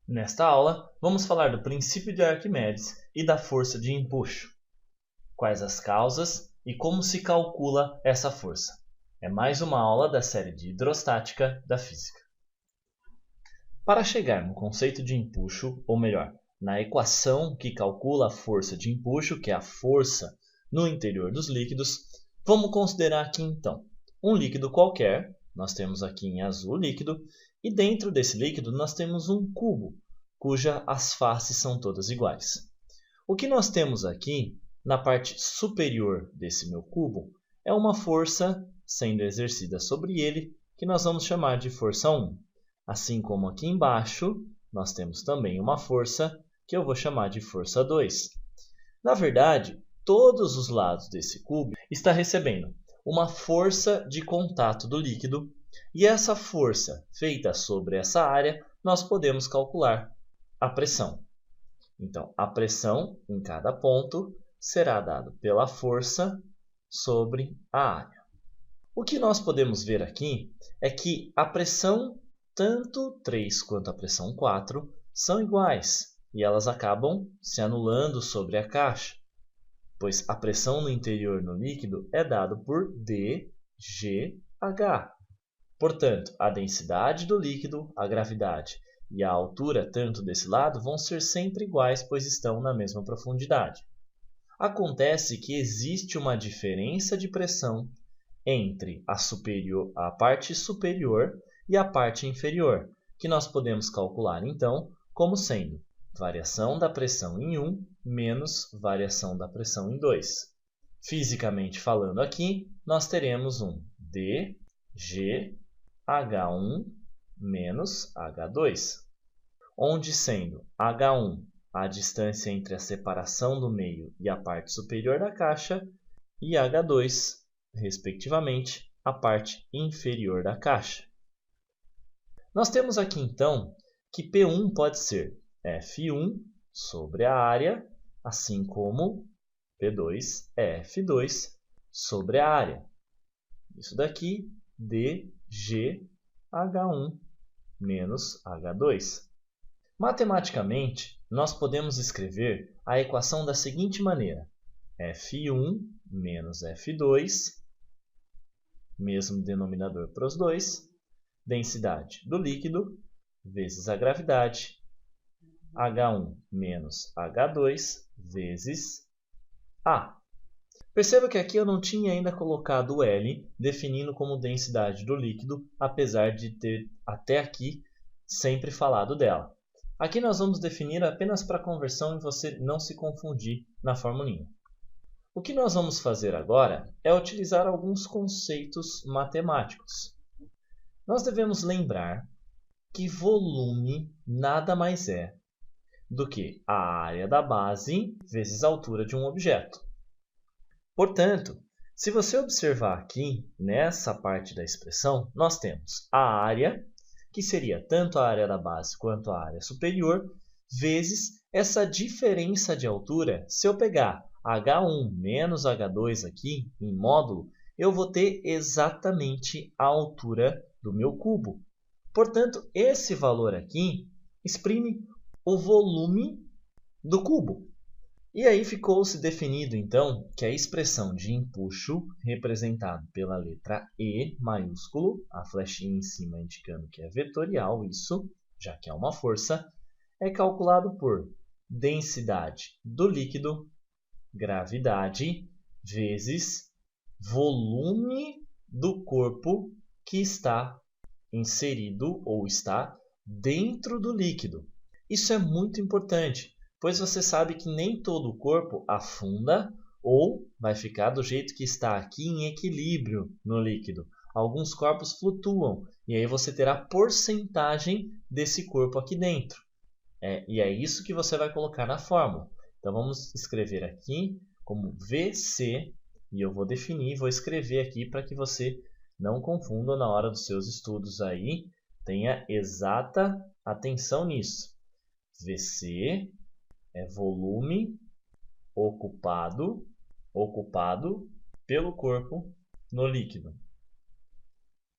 Nesta aula, vamos falar do princípio de Arquimedes e da força de empuxo. Quais as causas e como se calcula essa força. É mais uma aula da série de hidrostática da física. Para chegar no conceito de empuxo, ou melhor, na equação que calcula a força de empuxo, que é a força no interior dos líquidos, vamos considerar aqui então um líquido qualquer. Nós temos aqui em azul o líquido, e dentro desse líquido nós temos um cubo, cuja as faces são todas iguais. O que nós temos aqui, na parte superior desse meu cubo, é uma força sendo exercida sobre ele, que nós vamos chamar de força 1. Assim como aqui embaixo, nós temos também uma força que eu vou chamar de força 2. Na verdade, todos os lados desse cubo estão recebendo uma força de contato do líquido, e essa força feita sobre essa área, nós podemos calcular a pressão. Então, a pressão em cada ponto será dada pela força sobre a área. O que nós podemos ver aqui é que a pressão tanto 3 quanto a pressão 4 são iguais, e elas acabam se anulando sobre a caixa, pois a pressão no interior no líquido é dada por dGH. Portanto, a densidade do líquido, a gravidade e a altura tanto desse lado vão ser sempre iguais, pois estão na mesma profundidade. Acontece que existe uma diferença de pressão entre a parte superior e a parte inferior, que nós podemos calcular, então, como sendo variação da pressão em 1 menos variação da pressão em 2. Fisicamente falando aqui, nós teremos um dGH1 menos H2, onde sendo H1 a distância entre a separação do meio e a parte superior da caixa, e H2, respectivamente, a parte inferior da caixa. Nós temos aqui, então, que P1 pode ser F1 sobre a área, assim como P2 é F2 sobre a área. Isso daqui, dGH1 menos H2. Matematicamente, nós podemos escrever a equação da seguinte maneira: F1 menos F2, mesmo denominador para os dois, densidade do líquido vezes a gravidade, H1 menos H2 vezes A. Perceba que aqui eu não tinha ainda colocado o L, definindo como densidade do líquido, apesar de ter até aqui sempre falado dela. Aqui nós vamos definir apenas para conversão e você não se confundir na formulinha. O que nós vamos fazer agora é utilizar alguns conceitos matemáticos. Nós devemos lembrar que volume nada mais é do que a área da base vezes a altura de um objeto. Portanto, se você observar aqui, nessa parte da expressão, nós temos a área, que seria tanto a área da base quanto a área superior, vezes essa diferença de altura. Se eu pegar H1 menos H2 aqui, em módulo, eu vou ter exatamente a altura do meu cubo. Portanto, esse valor aqui exprime o volume do cubo. E aí ficou-se definido, então, que a expressão de empuxo, representada pela letra E maiúsculo, a flechinha em cima indicando que é vetorial, isso, já que é uma força, é calculado por densidade do líquido, gravidade, vezes volume do corpo que está inserido ou está dentro do líquido. Isso é muito importante, pois você sabe que nem todo o corpo afunda ou vai ficar do jeito que está aqui em equilíbrio no líquido. Alguns corpos flutuam e aí você terá porcentagem desse corpo aqui dentro. E é isso que você vai colocar na fórmula. Então vamos escrever aqui como VC, e eu vou definir, vou escrever aqui para que você não confunda na hora dos seus estudos aí. Tenha exata atenção nisso. VC é volume ocupado pelo corpo no líquido.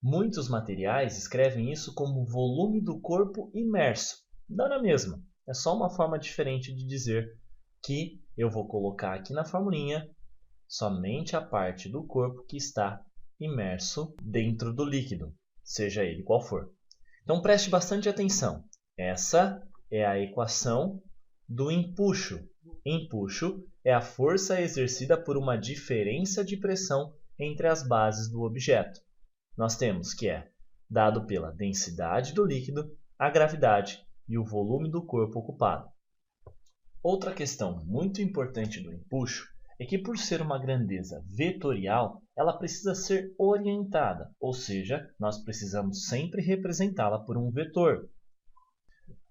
Muitos materiais escrevem isso como volume do corpo imerso. dá na mesma. É só uma forma diferente de dizer que eu vou colocar aqui na formulinha somente a parte do corpo que está imerso dentro do líquido, seja ele qual for. Então preste bastante atenção. Essa é a equação do empuxo. Empuxo é a força exercida por uma diferença de pressão entre as bases do objeto. Nós temos que é dado pela densidade do líquido, a gravidade e o volume do corpo ocupado. Outra questão muito importante do empuxo é que, por ser uma grandeza vetorial, ela precisa ser orientada, ou seja, nós precisamos sempre representá-la por um vetor.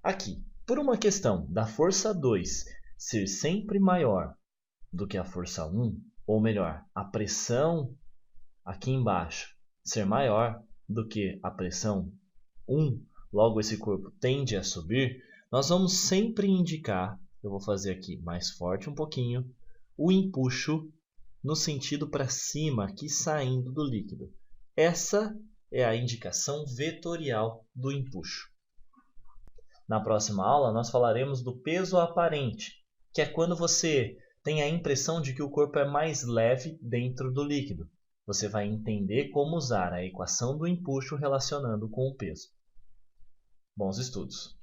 Aqui, por uma questão da força 2 ser sempre maior do que a força 1, ou melhor, a pressão aqui embaixo ser maior do que a pressão 1, logo esse corpo tende a subir, nós vamos sempre indicar, eu vou fazer aqui mais forte um pouquinho, o empuxo no sentido para cima, aqui saindo do líquido. Essa é a indicação vetorial do empuxo. Na próxima aula, nós falaremos do peso aparente, que é quando você tem a impressão de que o corpo é mais leve dentro do líquido. Você vai entender como usar a equação do empuxo relacionando com o peso. Bons estudos!